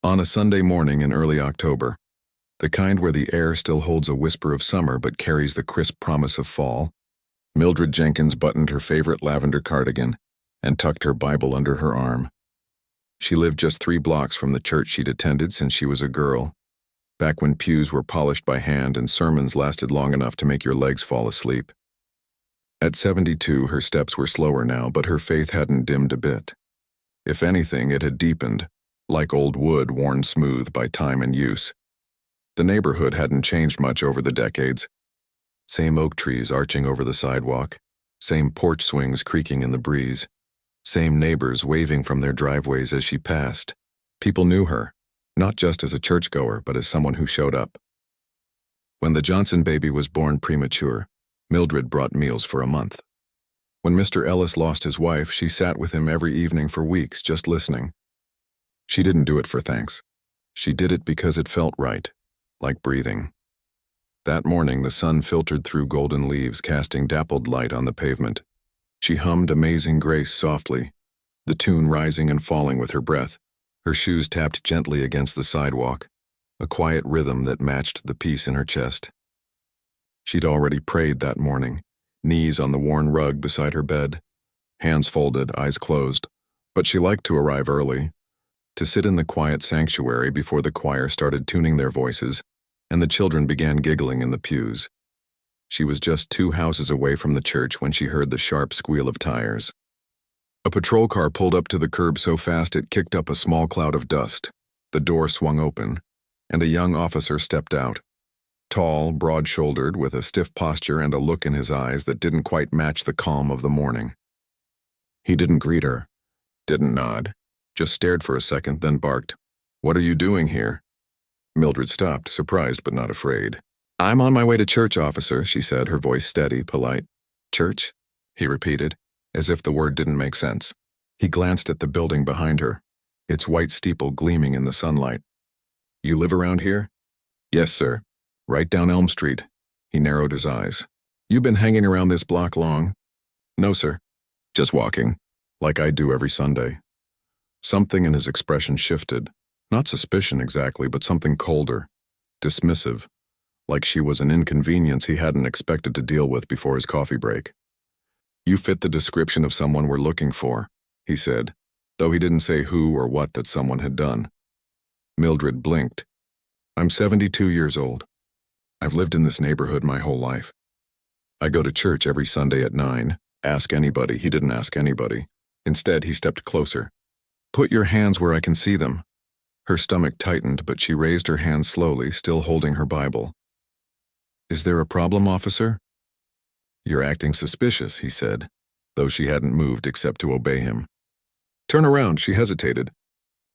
On a Sunday morning in early October, the kind where the air still holds a whisper of summer but carries the crisp promise of fall, Mildred Jenkins buttoned her favorite lavender cardigan and tucked her Bible under her arm. She lived just 3 blocks from the church she'd attended since she was a girl, back when pews were polished by hand and sermons lasted long enough to make your legs fall asleep. At 72, her steps were slower now, but her faith hadn't dimmed a bit. If anything, it had deepened, like old wood worn smooth by time and use. The neighborhood hadn't changed much over the decades. Same oak trees arching over the sidewalk, same porch swings creaking in the breeze, same neighbors waving from their driveways as she passed. People knew her, not just as a churchgoer, but as someone who showed up. When the Johnson baby was born premature, Mildred brought meals for a month. When Mr. Ellis lost his wife, she sat with him every evening for weeks, just listening. She didn't do it for thanks. She did it because it felt right, like breathing. That morning, the sun filtered through golden leaves, casting dappled light on the pavement. She hummed Amazing Grace softly, the tune rising and falling with her breath. Her shoes tapped gently against the sidewalk, a quiet rhythm that matched the peace in her chest. She'd already prayed that morning, knees on the worn rug beside her bed, hands folded, eyes closed, but she liked to arrive early, to sit in the quiet sanctuary before the choir started tuning their voices and the children began giggling in the pews. She was just 2 houses away from the church when she heard the sharp squeal of tires. A patrol car pulled up to the curb so fast it kicked up a small cloud of dust. The door swung open, and a young officer stepped out. Tall, broad-shouldered, with a stiff posture and a look in his eyes that didn't quite match the calm of the morning. He didn't greet her, didn't nod, just stared for a second, then barked, "What are you doing here?" Mildred stopped, surprised but not afraid. "I'm on my way to church, officer," she said, her voice steady, polite. "Church?" he repeated, as if the word didn't make sense. He glanced at the building behind her, its white steeple gleaming in the sunlight. "You live around here?" "Yes, sir. Right down Elm Street." He narrowed his eyes. "You been hanging around this block long?" "No, sir. Just walking, like I do every Sunday." Something in his expression shifted. Not suspicion exactly, but something colder, dismissive, like she was an inconvenience he hadn't expected to deal with before his coffee break. "You fit the description of someone we're looking for," he said, though he didn't say who or what that someone had done. Mildred blinked. "I'm 72 years old. I've lived in this neighborhood my whole life. I go to church every Sunday at 9. Ask anybody." He didn't ask anybody. Instead, he stepped closer. "Put your hands where I can see them." Her stomach tightened, but she raised her hands slowly, still holding her Bible. "Is there a problem, officer?" "You're acting suspicious," he said, though she hadn't moved except to obey him. "Turn around," she hesitated.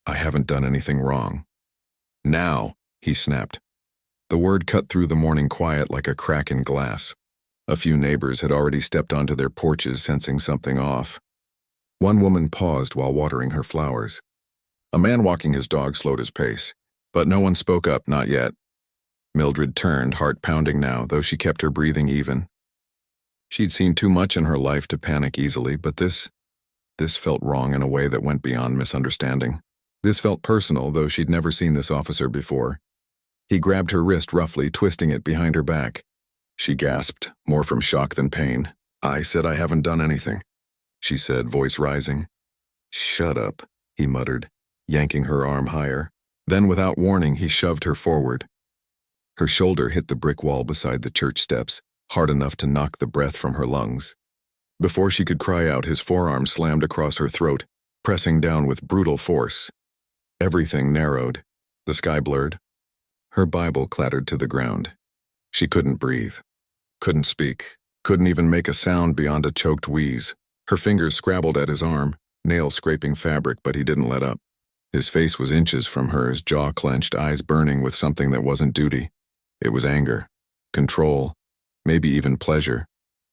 "I haven't done anything wrong." "Now," he snapped. The word cut through the morning quiet like a crack in glass. A few neighbors had already stepped onto their porches, sensing something off. One woman paused while watering her flowers. A man walking his dog slowed his pace, but no one spoke up, not yet. Mildred turned, heart pounding now, though she kept her breathing even. She'd seen too much in her life to panic easily, but this felt wrong in a way that went beyond misunderstanding. This felt personal, though she'd never seen this officer before. He grabbed her wrist roughly, twisting it behind her back. She gasped, more from shock than pain. "I said I haven't done anything," she said, voice rising. "Shut up," he muttered, yanking her arm higher. Then, without warning, he shoved her forward. Her shoulder hit the brick wall beside the church steps, hard enough to knock the breath from her lungs. Before she could cry out, his forearm slammed across her throat, pressing down with brutal force. Everything narrowed. The sky blurred. Her Bible clattered to the ground. She couldn't breathe, couldn't speak, couldn't even make a sound beyond a choked wheeze. Her fingers scrabbled at his arm, nails scraping fabric, but he didn't let up. His face was inches from hers, jaw clenched, eyes burning with something that wasn't duty. It was anger, control, maybe even pleasure.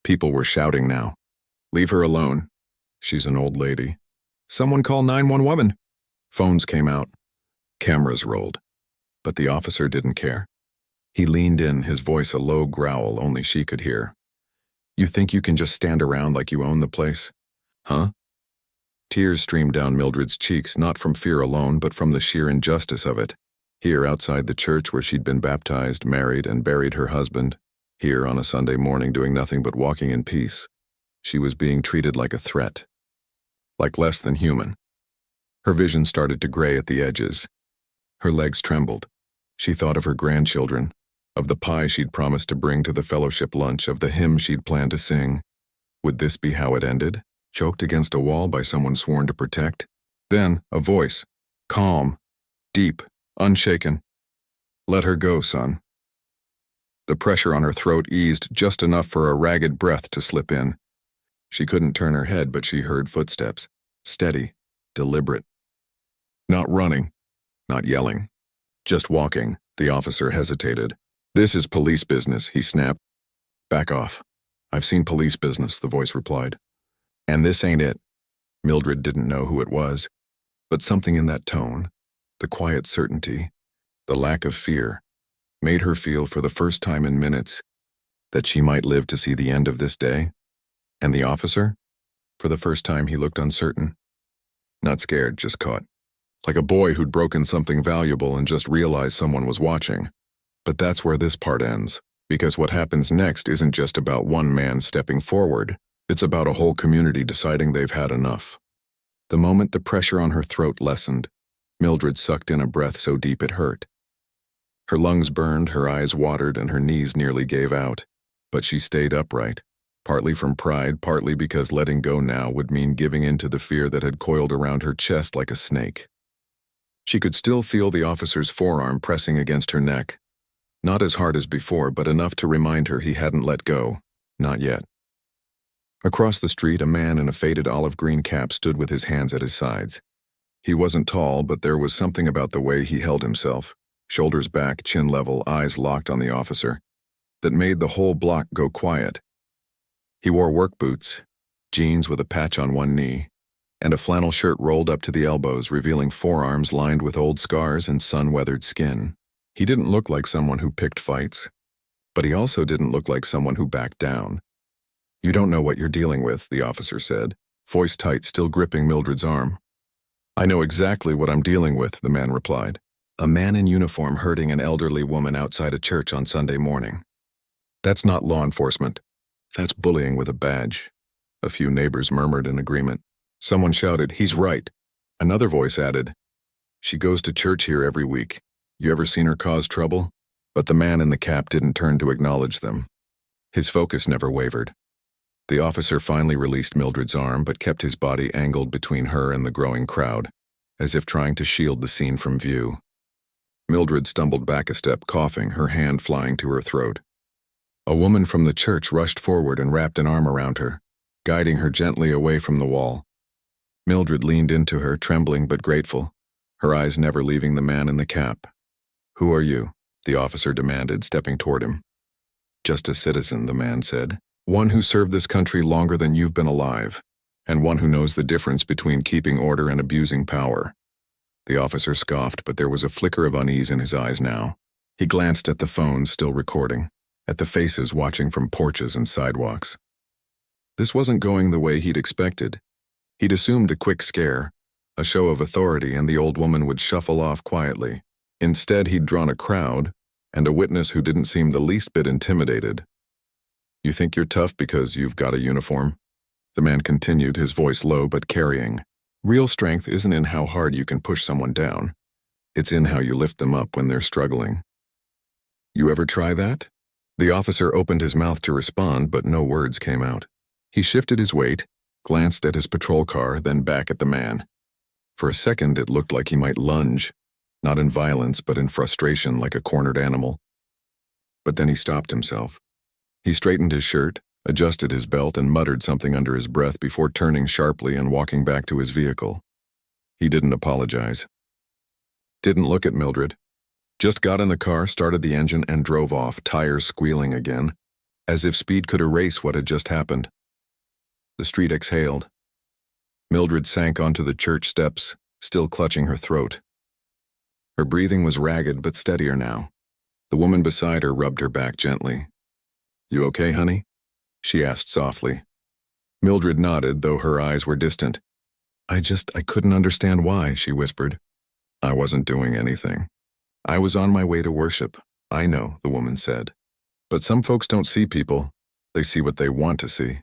People were shouting now. "Leave her alone. She's an old lady." "Someone call 911. Phones came out. Cameras rolled. But the officer didn't care. He leaned in, his voice a low growl only she could hear. "You think you can just stand around like you own the place? Huh?" Tears streamed down Mildred's cheeks, not from fear alone, but from the sheer injustice of it. Here, outside the church where she'd been baptized, married, and buried her husband, here on a Sunday morning doing nothing but walking in peace, she was being treated like a threat, like less than human. Her vision started to gray at the edges. Her legs trembled. She thought of her grandchildren, of the pie she'd promised to bring to the fellowship lunch, of the hymn she'd planned to sing. Would this be how it ended? Choked against a wall by someone sworn to protect? Then, a voice, calm, deep, unshaken. Let her go, son. The pressure on her throat eased just enough for a ragged breath to slip in. She couldn't turn her head, but she heard footsteps, steady, deliberate. Not running, not yelling, just walking. The officer hesitated. This is police business, he snapped. Back off. I've seen police business, the voice replied. And this ain't it. Mildred didn't know who it was, but something in that tone, the quiet certainty, the lack of fear, made her feel for the first time in minutes that she might live to see the end of this day. And the officer? For the first time he looked uncertain. Not scared, just caught. Like a boy who'd broken something valuable and just realized someone was watching. But that's where this part ends, because what happens next isn't just about one man stepping forward. It's about a whole community deciding they've had enough. The moment the pressure on her throat lessened, Mildred sucked in a breath so deep it hurt. Her lungs burned, her eyes watered, and her knees nearly gave out. But she stayed upright, partly from pride, partly because letting go now would mean giving in to the fear that had coiled around her chest like a snake. She could still feel the officer's forearm pressing against her neck. Not as hard as before, but enough to remind her he hadn't let go. Not yet. Across the street, a man in a faded olive green cap stood with his hands at his sides. He wasn't tall, but there was something about the way he held himself, shoulders back, chin level, eyes locked on the officer, that made the whole block go quiet. He wore work boots, jeans with a patch on one knee, and a flannel shirt rolled up to the elbows, revealing forearms lined with old scars and sun-weathered skin. He didn't look like someone who picked fights, but he also didn't look like someone who backed down. You don't know what you're dealing with, the officer said, voice tight, still gripping Mildred's arm. I know exactly what I'm dealing with, the man replied. A man in uniform hurting an elderly woman outside a church on Sunday morning. That's not law enforcement. That's bullying with a badge. A few neighbors murmured in agreement. Someone shouted, he's right. Another voice added, she goes to church here every week. You ever seen her cause trouble? But the man in the cap didn't turn to acknowledge them. His focus never wavered. The officer finally released Mildred's arm, but kept his body angled between her and the growing crowd, as if trying to shield the scene from view. Mildred stumbled back a step, coughing, her hand flying to her throat. A woman from the church rushed forward and wrapped an arm around her, guiding her gently away from the wall. Mildred leaned into her, trembling but grateful, her eyes never leaving the man in the cap. Who are you? The officer demanded, stepping toward him. Just a citizen, the man said. One who served this country longer than you've been alive, and one who knows the difference between keeping order and abusing power. The officer scoffed, but there was a flicker of unease in his eyes now. He glanced at the phone, still recording, at the faces watching from porches and sidewalks. This wasn't going the way he'd expected. He'd assumed a quick scare, a show of authority, and the old woman would shuffle off quietly. Instead, he'd drawn a crowd, and a witness who didn't seem the least bit intimidated. You think you're tough because you've got a uniform? The man continued, his voice low but carrying. Real strength isn't in how hard you can push someone down. It's in how you lift them up when they're struggling. You ever try that? The officer opened his mouth to respond, but no words came out. He shifted his weight, glanced at his patrol car, then back at the man. For a second, it looked like he might lunge, not in violence, but in frustration, like a cornered animal. But then he stopped himself. He straightened his shirt, adjusted his belt, and muttered something under his breath before turning sharply and walking back to his vehicle. He didn't apologize. Didn't look at Mildred. Just got in the car, started the engine, and drove off, tires squealing again, as if speed could erase what had just happened. The street exhaled. Mildred sank onto the church steps, still clutching her throat. Her breathing was ragged but steadier now. The woman beside her rubbed her back gently. You okay, honey? She asked softly. Mildred nodded, though her eyes were distant. I couldn't understand why," she whispered. "I wasn't doing anything. I was on my way to worship." "I know," the woman said. "But some folks don't see people. They see what they want to see."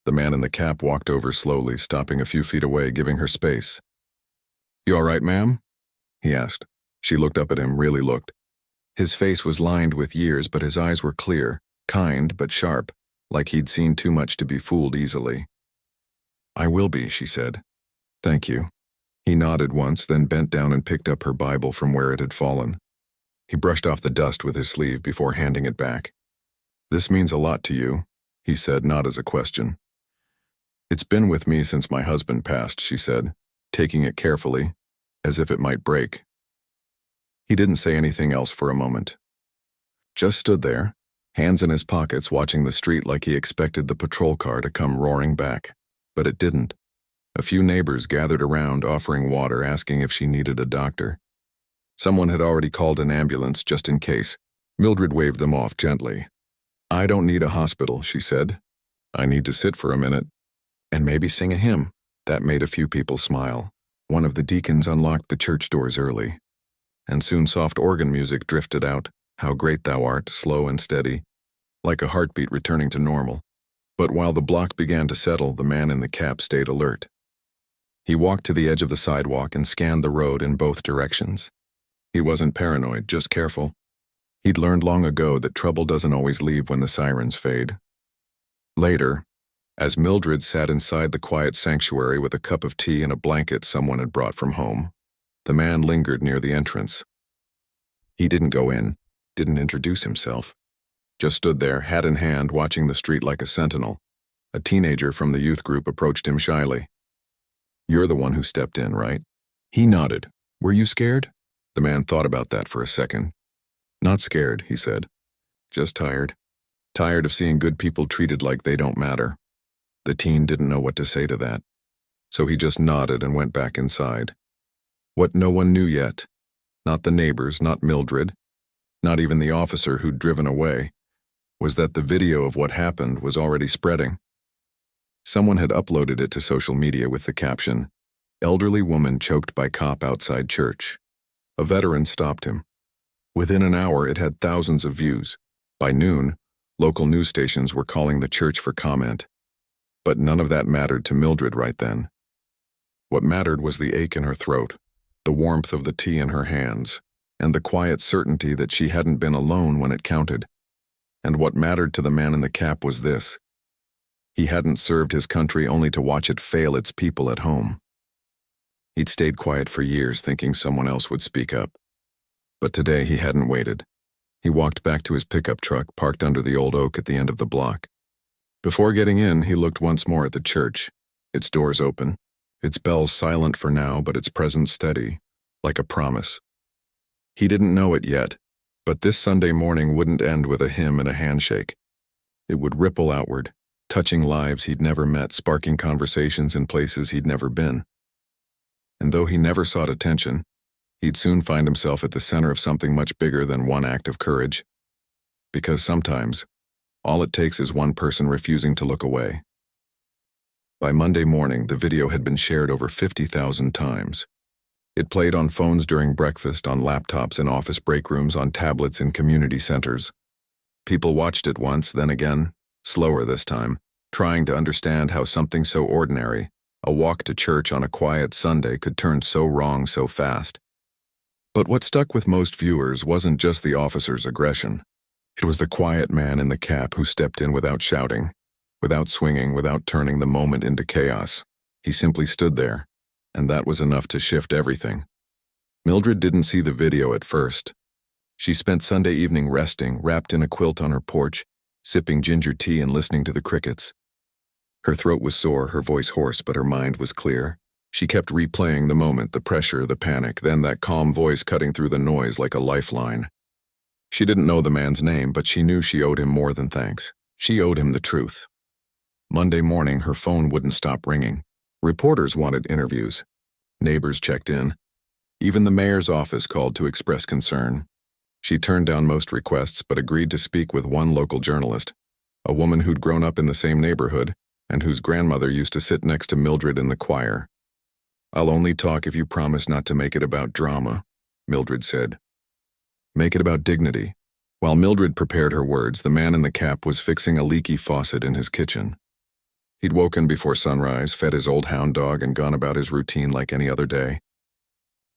The man in the cap walked over slowly, stopping a few feet away, giving her space. "You all right, ma'am?" he asked. She looked up at him, really looked. His face was lined with years, but his eyes were clear, kind but sharp, like he'd seen too much to be fooled easily. "I will be," she said. "Thank you." He nodded once, then bent down and picked up her Bible from where it had fallen. He brushed off the dust with his sleeve before handing it back. "This means a lot to you," he said, not as a question. "It's been with me since my husband passed," she said, taking it carefully, as if it might break. He didn't say anything else for a moment. Just stood there, hands in his pockets, watching the street like he expected the patrol car to come roaring back. But it didn't. A few neighbors gathered around, offering water, asking if she needed a doctor. Someone had already called an ambulance just in case. Mildred waved them off gently. "I don't need a hospital," she said. "I need to sit for a minute and maybe sing a hymn." That made a few people smile. One of the deacons unlocked the church doors early, and soon soft organ music drifted out. "How great thou art," slow and steady, like a heartbeat returning to normal. But while the block began to settle, the man in the cap stayed alert. He walked to the edge of the sidewalk and scanned the road in both directions. He wasn't paranoid, just careful. He'd learned long ago that trouble doesn't always leave when the sirens fade. Later, as Mildred sat inside the quiet sanctuary with a cup of tea and a blanket someone had brought from home, the man lingered near the entrance. He didn't go in, didn't introduce himself. Just stood there, hat in hand, watching the street like a sentinel. A teenager from the youth group approached him shyly. "You're the one who stepped in, right?" He nodded. "Were you scared?" The man thought about that for a second. "Not scared," he said. "Just tired. Tired of seeing good people treated like they don't matter." The teen didn't know what to say to that, so he just nodded and went back inside. What no one knew yet, not the neighbors, not Mildred, not even the officer who'd driven away, was that the video of what happened was already spreading. Someone had uploaded it to social media with the caption, "Elderly woman choked by cop outside church." A veteran stopped him. Within an hour, it had thousands of views. By noon, local news stations were calling the church for comment. But none of that mattered to Mildred right then. What mattered was the ache in her throat, the warmth of the tea in her hands, and the quiet certainty that she hadn't been alone when it counted. And what mattered to the man in the cap was this: he hadn't served his country only to watch it fail its people at home. He'd stayed quiet for years, thinking someone else would speak up. But today he hadn't waited. He walked back to his pickup truck, parked under the old oak at the end of the block. Before getting in, he looked once more at the church, its doors open, its bells silent for now, but its presence steady, like a promise. He didn't know it yet, but this Sunday morning wouldn't end with a hymn and a handshake. It would ripple outward, touching lives he'd never met, sparking conversations in places he'd never been. And though he never sought attention, he'd soon find himself at the center of something much bigger than one act of courage. Because sometimes, all it takes is one person refusing to look away. By Monday morning, the video had been shared over 50,000 times. It played on phones during breakfast, on laptops in office break rooms, on tablets in community centers. People watched it once, then again, slower this time, trying to understand how something so ordinary, a walk to church on a quiet Sunday, could turn so wrong so fast. But what stuck with most viewers wasn't just the officer's aggression. It was the quiet man in the cap who stepped in without shouting, without swinging, without turning the moment into chaos. He simply stood there, and that was enough to shift everything. Mildred didn't see the video at first. She spent Sunday evening resting, wrapped in a quilt on her porch, sipping ginger tea and listening to the crickets. Her throat was sore, her voice hoarse, but her mind was clear. She kept replaying the moment, the pressure, the panic, then that calm voice cutting through the noise like a lifeline. She didn't know the man's name, but she knew she owed him more than thanks. She owed him the truth. Monday morning, her phone wouldn't stop ringing. Reporters wanted interviews. Neighbors checked in. Even the mayor's office called to express concern. She turned down most requests, but agreed to speak with one local journalist, a woman who'd grown up in the same neighborhood and whose grandmother used to sit next to Mildred in the choir. I'll only talk if you promise not to make it about drama, Mildred said. Make it about dignity. While Mildred prepared her words, the man in the cap was fixing a leaky faucet in his kitchen. He'd woken before sunrise, fed his old hound dog, and gone about his routine like any other day.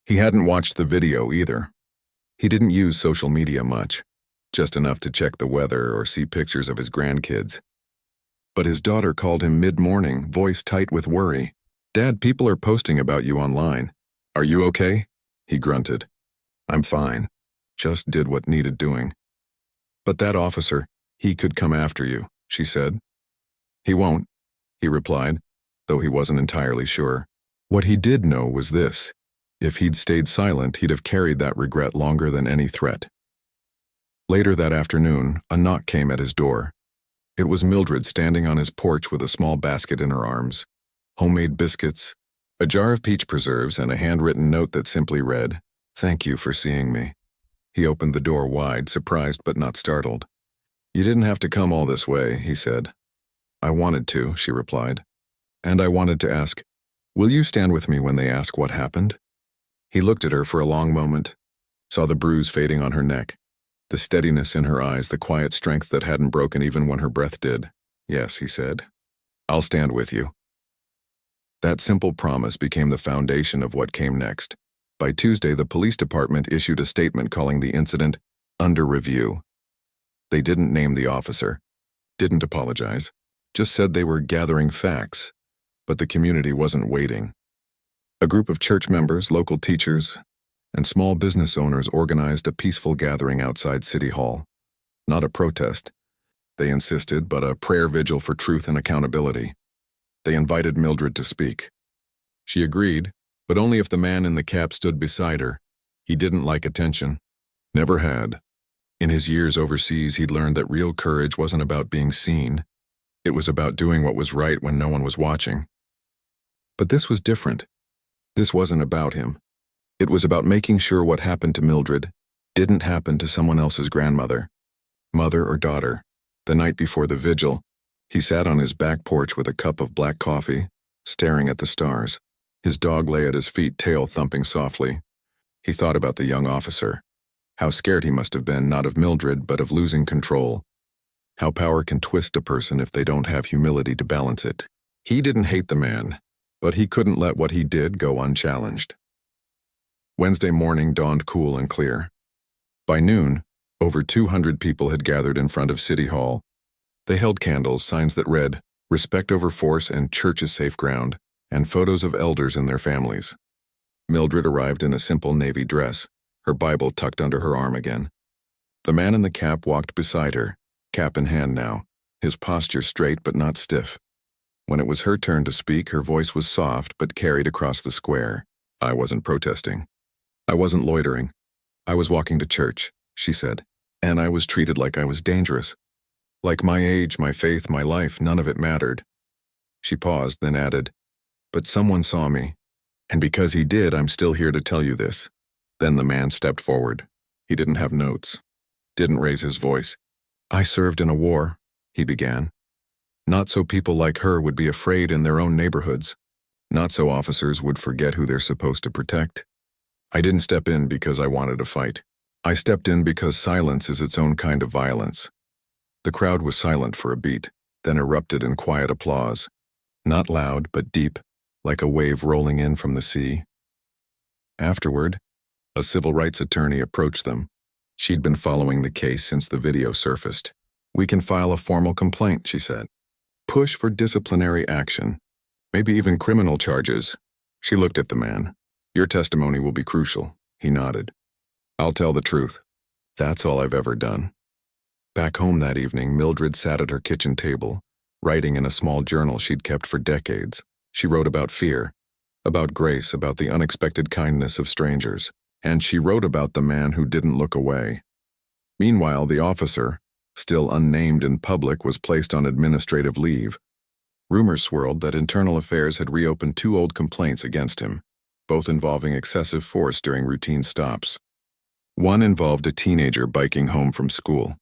He hadn't watched the video either. He didn't use social media much, just enough to check the weather or see pictures of his grandkids. But his daughter called him mid-morning, voice tight with worry. "Dad, people are posting about you online. Are you okay?" He grunted. "I'm fine. Just did what needed doing." "But that officer, he could come after you," she said. "He won't," he replied, though he wasn't entirely sure. What he did know was this: if he'd stayed silent, he'd have carried that regret longer than any threat. Later that afternoon, a knock came at his door. It was Mildred standing on his porch with a small basket in her arms, homemade biscuits, a jar of peach preserves, and a handwritten note that simply read, "Thank you for seeing me." He opened the door wide, surprised but not startled. "You didn't have to come all this way," he said. "I wanted to," she replied. "And I wanted to ask, will you stand with me when they ask what happened?" He looked at her for a long moment, saw the bruise fading on her neck, the steadiness in her eyes, the quiet strength that hadn't broken even when her breath did. "Yes," he said. "I'll stand with you." That simple promise became the foundation of what came next. By Tuesday, the police department issued a statement calling the incident under review. They didn't name the officer, didn't apologize, just said they were gathering facts, but the community wasn't waiting. A group of church members, local teachers, and small business owners organized a peaceful gathering outside City Hall. Not a protest, they insisted, but a prayer vigil for truth and accountability. They invited Mildred to speak. She agreed, but only if the man in the cap stood beside her. He didn't like attention. Never had. In his years overseas, he'd learned that real courage wasn't about being seen. It was about doing what was right when no one was watching. But this was different. This wasn't about him. It was about making sure what happened to Mildred didn't happen to someone else's grandmother, mother or daughter. The night before the vigil, he sat on his back porch with a cup of black coffee, staring at the stars. His dog lay at his feet, tail thumping softly. He thought about the young officer. How scared he must have been, not of Mildred, but of losing control. How power can twist a person if they don't have humility to balance it. He didn't hate the man, but he couldn't let what he did go unchallenged. Wednesday morning dawned cool and clear. By noon, over 200 people had gathered in front of City Hall. They held candles, signs that read, "Respect over force" and "Church is safe ground," and photos of elders and their families. Mildred arrived in a simple navy dress, her Bible tucked under her arm again. The man in the cap walked beside her, cap in hand now, his posture straight but not stiff. When it was her turn to speak, her voice was soft but carried across the square. "I wasn't protesting. I wasn't loitering. I was walking to church," she said, "and I was treated like I was dangerous. Like my age, my faith, my life, none of it mattered." She paused, then added, "But someone saw me, and because he did, I'm still here to tell you this." Then the man stepped forward. He didn't have notes, didn't raise his voice. "I served in a war," he began. "Not so people like her would be afraid in their own neighborhoods. Not so officers would forget who they're supposed to protect. I didn't step in because I wanted to fight. I stepped in because silence is its own kind of violence." The crowd was silent for a beat, then erupted in quiet applause. Not loud, but deep, like a wave rolling in from the sea. Afterward, a civil rights attorney approached them. She'd been following the case since the video surfaced. "We can file a formal complaint," she said. "Push for disciplinary action, maybe even criminal charges." She looked at the man. "Your testimony will be crucial." He nodded. "I'll tell the truth. That's all I've ever done." Back home that evening, Mildred sat at her kitchen table, writing in a small journal she'd kept for decades. She wrote about fear, about grace, about the unexpected kindness of strangers, and she wrote about the man who didn't look away. Meanwhile, the officer, still unnamed in public, was placed on administrative leave. Rumors swirled that Internal Affairs had reopened 2 old complaints against him, both involving excessive force during routine stops. One involved a teenager biking home from school.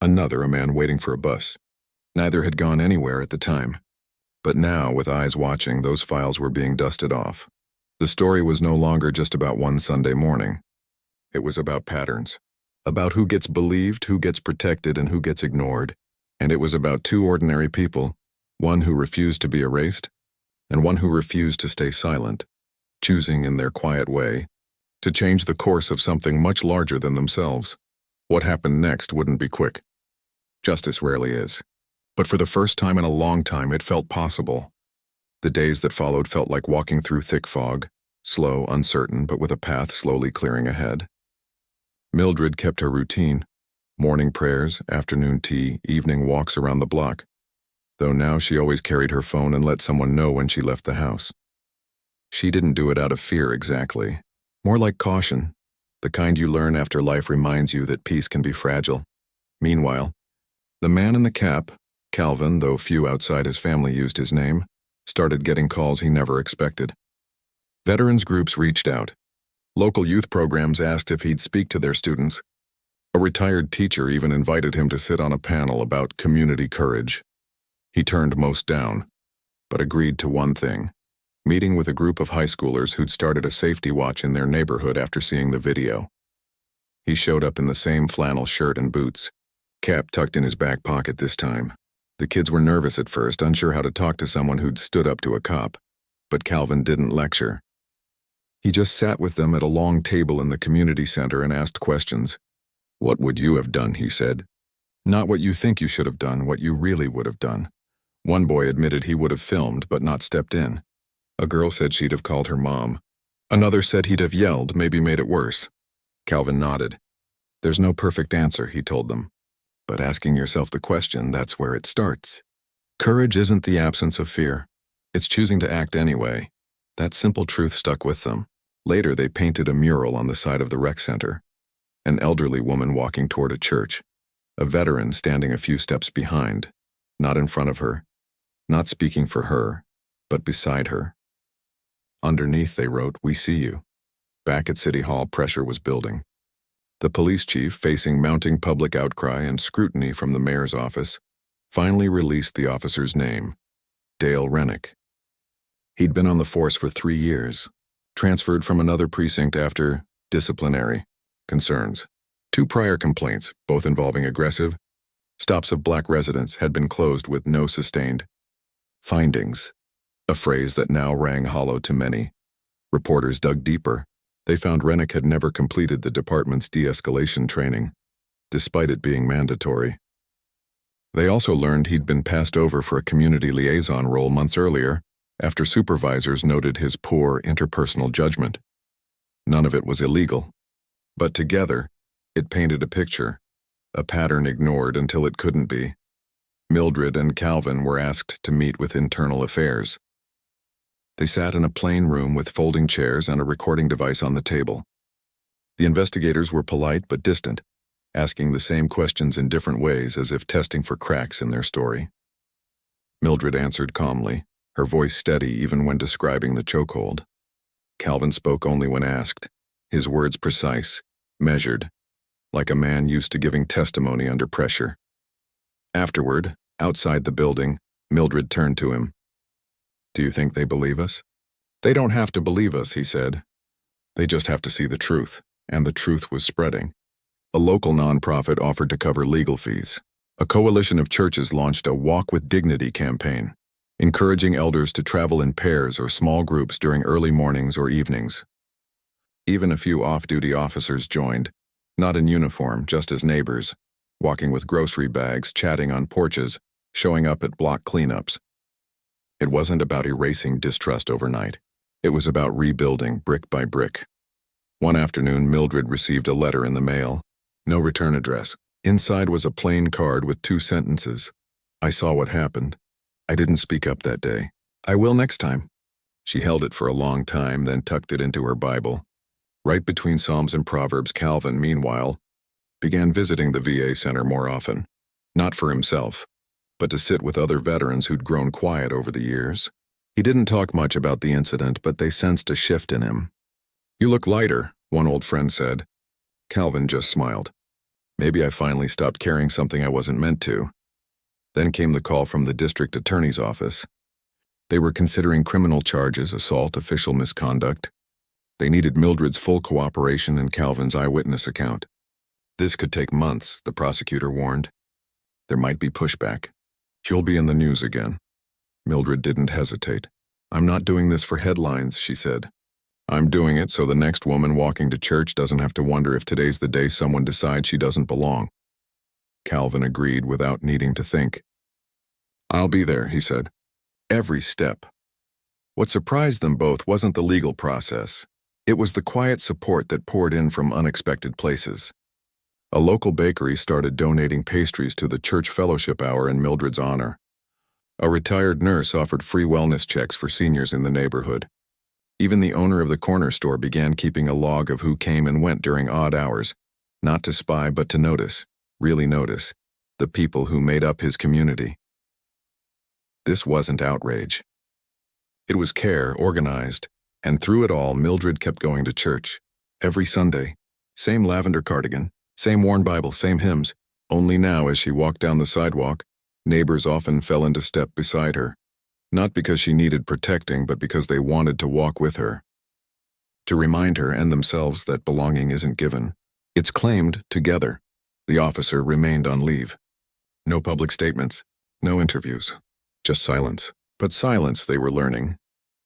Another, a man waiting for a bus. Neither had gone anywhere at the time. But now, with eyes watching, those files were being dusted off. The story was no longer just about one Sunday morning. It was about patterns, about who gets believed, who gets protected, and who gets ignored. And it was about two ordinary people, one who refused to be erased, and one who refused to stay silent, choosing in their quiet way to change the course of something much larger than themselves. What happened next wouldn't be quick. Justice rarely is. But for the first time in a long time, it felt possible. The days that followed felt like walking through thick fog, slow, uncertain, but with a path slowly clearing ahead. Mildred kept her routine: morning prayers, afternoon tea, evening walks around the block, though now she always carried her phone and let someone know when she left the house. She didn't do it out of fear exactly, more like caution, the kind you learn after life reminds you that peace can be fragile. Meanwhile, the man in the cap, Calvin, though few outside his family used his name, started getting calls he never expected. Veterans groups reached out. Local youth programs asked if he'd speak to their students. A retired teacher even invited him to sit on a panel about community courage. He turned most down, but agreed to one thing: meeting with a group of high schoolers who'd started a safety watch in their neighborhood after seeing the video. He showed up in the same flannel shirt and boots, cap tucked in his back pocket this time. The kids were nervous at first, unsure how to talk to someone who'd stood up to a cop, but Calvin didn't lecture. He just sat with them at a long table in the community center and asked questions. "What would you have done?" he said. "Not what you think you should have done, what you really would have done." One boy admitted he would have filmed but not stepped in. A girl said she'd have called her mom. Another said he'd have yelled, maybe made it worse. Calvin nodded. "There's no perfect answer," he told them. "But asking yourself the question, that's where it starts." Courage isn't the absence of fear. It's choosing to act anyway. That simple truth stuck with them. Later, they painted a mural on the side of the rec center. An elderly woman walking toward a church. A veteran standing a few steps behind. Not in front of her. Not speaking for her, but beside her. Underneath, they wrote, "We see you." Back at City Hall, pressure was building. The police chief, facing mounting public outcry and scrutiny from the mayor's office, finally released the officer's name: Dale Rennick. He'd been on the force for 3 years, transferred from another precinct after disciplinary concerns. 2 prior complaints, both involving aggressive stops of black residents, had been closed with no sustained findings, a phrase that now rang hollow to many. Reporters dug deeper. They found Rennick had never completed the department's de-escalation training, despite it being mandatory. They also learned he'd been passed over for a community liaison role months earlier, after supervisors noted his poor interpersonal judgment. None of it was illegal, but together, it painted a picture, a pattern ignored until it couldn't be. Mildred and Calvin were asked to meet with internal affairs. They sat in a plain room with folding chairs and a recording device on the table. The investigators were polite but distant, asking the same questions in different ways as if testing for cracks in their story. Mildred answered calmly, her voice steady even when describing the chokehold. Calvin spoke only when asked, his words precise, measured, like a man used to giving testimony under pressure. Afterward, outside the building, Mildred turned to him. "Do you think they believe us?" "They don't have to believe us," he said. "They just have to see the truth," and the truth was spreading. A local nonprofit offered to cover legal fees. A coalition of churches launched a Walk with Dignity campaign, encouraging elders to travel in pairs or small groups during early mornings or evenings. Even a few off-duty officers joined, not in uniform, just as neighbors, walking with grocery bags, chatting on porches, showing up at block cleanups. It wasn't about erasing distrust overnight. It was about rebuilding brick by brick. One afternoon, Mildred received a letter in the mail. No return address. Inside was a plain card with 2 sentences. "I saw what happened. I didn't speak up that day. I will next time." She held it for a long time, then tucked it into her Bible. Right between Psalms and Proverbs, Calvin, meanwhile, began visiting the VA center more often. Not for himself, but to sit with other veterans who'd grown quiet over the years. He didn't talk much about the incident, but they sensed a shift in him. "You look lighter," one old friend said. Calvin just smiled. "Maybe I finally stopped carrying something I wasn't meant to." Then came the call from the district attorney's office. They were considering criminal charges, assault, official misconduct. They needed Mildred's full cooperation and Calvin's eyewitness account. This could take months, the prosecutor warned. There might be pushback. You'll be in the news again. Mildred didn't hesitate. I'm not doing this for headlines, she said. I'm doing it so the next woman walking to church doesn't have to wonder if today's the day someone decides she doesn't belong. Calvin agreed without needing to think. I'll be there, he said. Every step. What surprised them both wasn't the legal process. It was the quiet support that poured in from unexpected places. A local bakery started donating pastries to the church fellowship hour in Mildred's honor. A retired nurse offered free wellness checks for seniors in the neighborhood. Even the owner of the corner store began keeping a log of who came and went during odd hours, not to spy but to notice, really notice, the people who made up his community. This wasn't outrage. It was care, organized, and through it all Mildred kept going to church. Every Sunday, same lavender cardigan, same worn Bible, same hymns, only now as she walked down the sidewalk, neighbors often fell into step beside her. Not because she needed protecting, but because they wanted to walk with her. To remind her and themselves that belonging isn't given. It's claimed together. The officer remained on leave. No public statements, no interviews, just silence. But silence, they were learning,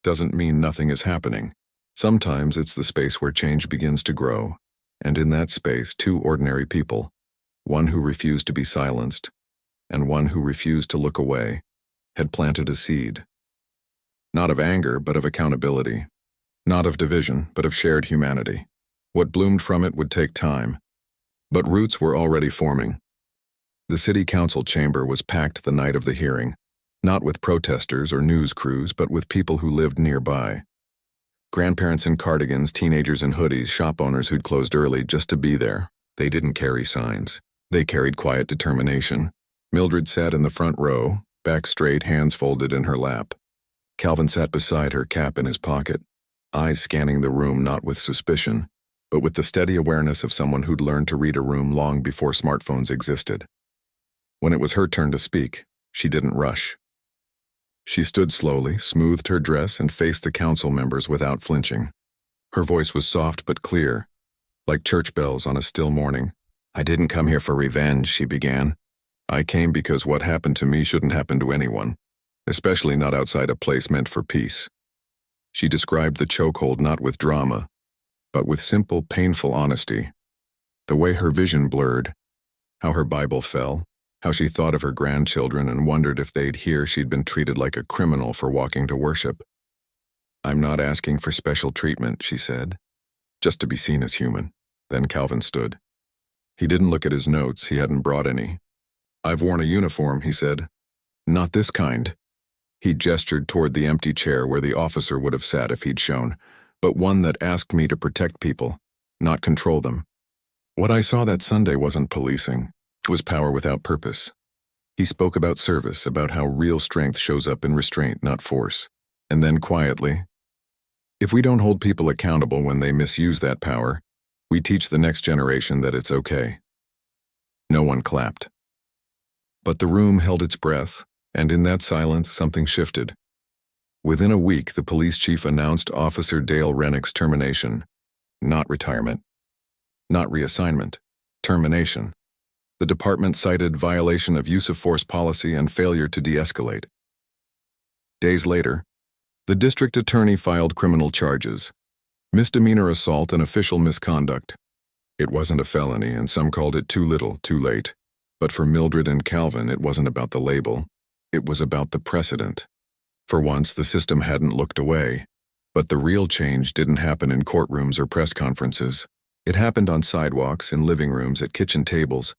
doesn't mean nothing is happening. Sometimes it's the space where change begins to grow, and in that space, two ordinary people, one who refused to be silenced, and one who refused to look away, had planted a seed. Not of anger, but of accountability. Not of division, but of shared humanity. What bloomed from it would take time, but roots were already forming. The city council chamber was packed the night of the hearing, not with protesters or news crews, but with people who lived nearby. Grandparents in cardigans, teenagers in hoodies, shop owners who'd closed early just to be there. They didn't carry signs. They carried quiet determination. Mildred sat in the front row, back straight, hands folded in her lap. Calvin sat beside her, cap in his pocket, eyes scanning the room not with suspicion, but with the steady awareness of someone who'd learned to read a room long before smartphones existed. When it was her turn to speak, she didn't rush. She stood slowly, smoothed her dress, and faced the council members without flinching. Her voice was soft but clear, like church bells on a still morning. I didn't come here for revenge, she began. I came because what happened to me shouldn't happen to anyone, especially not outside a place meant for peace. She described the chokehold not with drama, but with simple, painful honesty. The way her vision blurred, how her Bible fell, how she thought of her grandchildren and wondered if they'd hear she'd been treated like a criminal for walking to worship. I'm not asking for special treatment, she said, just to be seen as human. Then Calvin stood. He didn't look at his notes, he hadn't brought any. I've worn a uniform, he said. Not this kind. He gestured toward the empty chair where the officer would have sat if he'd shown, but one that asked me to protect people, not control them. What I saw that Sunday wasn't policing. It was power without purpose. He spoke about service, about how real strength shows up in restraint, not force. And then quietly, if we don't hold people accountable when they misuse that power, we teach the next generation that it's okay. No one clapped. But the room held its breath, and in that silence something shifted. Within a week, the police chief announced Officer Dale Rennick's termination. Not retirement. Not reassignment. Termination. The department cited violation of use of force policy and failure to de-escalate. Days later, the district attorney filed criminal charges. Misdemeanor assault and official misconduct. It wasn't a felony, and some called it too little, too late. But for Mildred and Calvin, it wasn't about the label. It was about the precedent. For once, the system hadn't looked away. But the real change didn't happen in courtrooms or press conferences. It happened on sidewalks, in living rooms, at kitchen tables.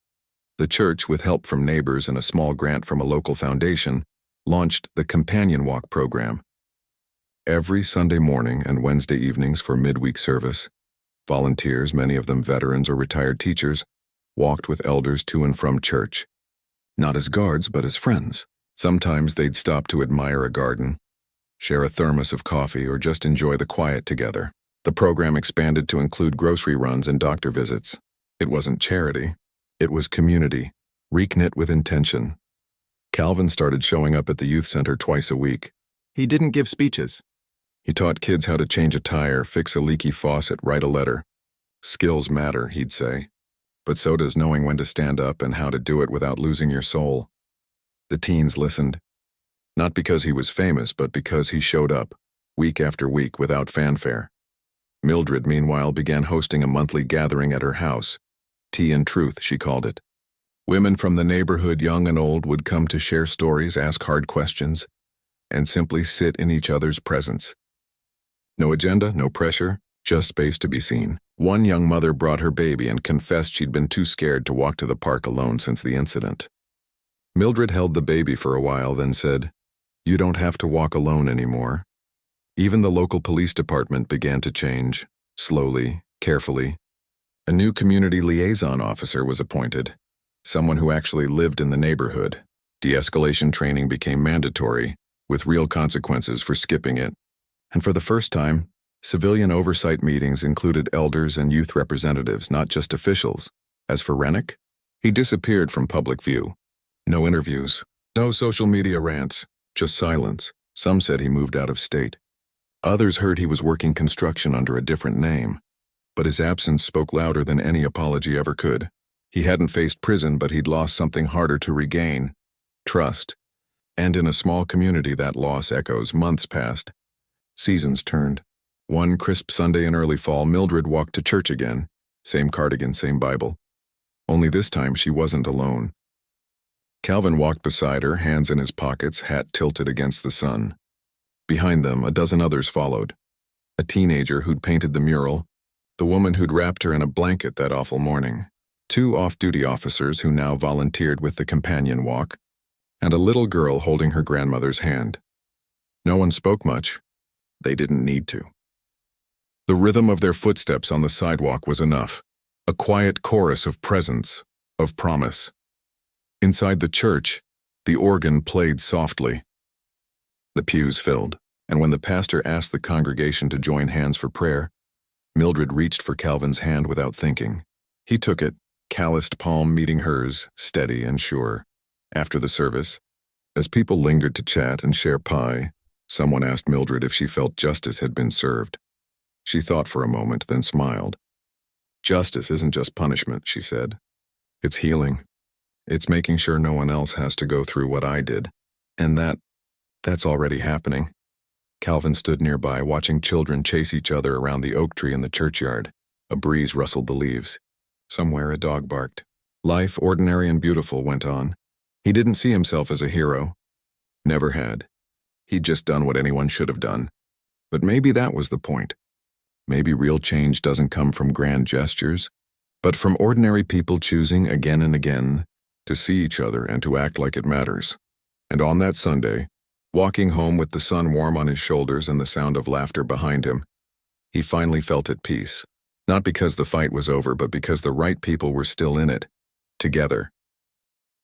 The church, with help from neighbors and a small grant from a local foundation, launched the Companion Walk program. Every Sunday morning and Wednesday evenings for midweek service, volunteers, many of them veterans or retired teachers, walked with elders to and from church. Not as guards, but as friends. Sometimes they'd stop to admire a garden, share a thermos of coffee, or just enjoy the quiet together. The program expanded to include grocery runs and doctor visits. It wasn't charity. It was community, reknit with intention. Calvin started showing up at the youth center twice a week. He didn't give speeches. He taught kids how to change a tire, fix a leaky faucet, write a letter. Skills matter, he'd say. But so does knowing when to stand up and how to do it without losing your soul. The teens listened. Not because he was famous, but because he showed up, week after week, without fanfare. Mildred, meanwhile, began hosting a monthly gathering at her house. Tea and Truth, she called it. Women from the neighborhood, young and old, would come to share stories, ask hard questions, and simply sit in each other's presence. No agenda, no pressure, just space to be seen. One young mother brought her baby and confessed she'd been too scared to walk to the park alone since the incident. Mildred held the baby for a while, then said, "You don't have to walk alone anymore." Even the local police department began to change, slowly, carefully. A new community liaison officer was appointed, someone who actually lived in the neighborhood. De-escalation training became mandatory, with real consequences for skipping it. And for the first time, civilian oversight meetings included elders and youth representatives, not just officials. As for Rennick, he disappeared from public view. No interviews, no social media rants, just silence. Some said he moved out of state. Others heard he was working construction under a different name. But his absence spoke louder than any apology ever could. He hadn't faced prison, but he'd lost something harder to regain: trust. And in a small community, that loss echoes. Months passed. Seasons turned. One crisp Sunday in early fall, Mildred walked to church again. Same cardigan, same Bible. Only this time she wasn't alone. Calvin walked beside her, hands in his pockets, hat tilted against the sun. Behind them, a dozen others followed. A teenager who'd painted the mural, the woman who'd wrapped her in a blanket that awful morning, 2 off-duty officers who now volunteered with the companion walk, and a little girl holding her grandmother's hand. No one spoke much. They didn't need to. The rhythm of their footsteps on the sidewalk was enough, a quiet chorus of presence, of promise. Inside the church, the organ played softly. The pews filled, and when the pastor asked the congregation to join hands for prayer, Mildred reached for Calvin's hand without thinking. He took it, calloused palm meeting hers, steady and sure. After the service, as people lingered to chat and share pie, someone asked Mildred if she felt justice had been served. She thought for a moment, then smiled. "Justice isn't just punishment," she said. "It's healing. It's making sure no one else has to go through what I did. And that's already happening." Calvin stood nearby, watching children chase each other around the oak tree in the churchyard. A breeze rustled the leaves. Somewhere a dog barked. Life, ordinary and beautiful, went on. He didn't see himself as a hero. Never had. He'd just done what anyone should have done. But maybe that was the point. Maybe real change doesn't come from grand gestures, but from ordinary people choosing again and again to see each other and to act like it matters. And on that Sunday, walking home with the sun warm on his shoulders and the sound of laughter behind him, he finally felt at peace. Not because the fight was over, but because the right people were still in it, together.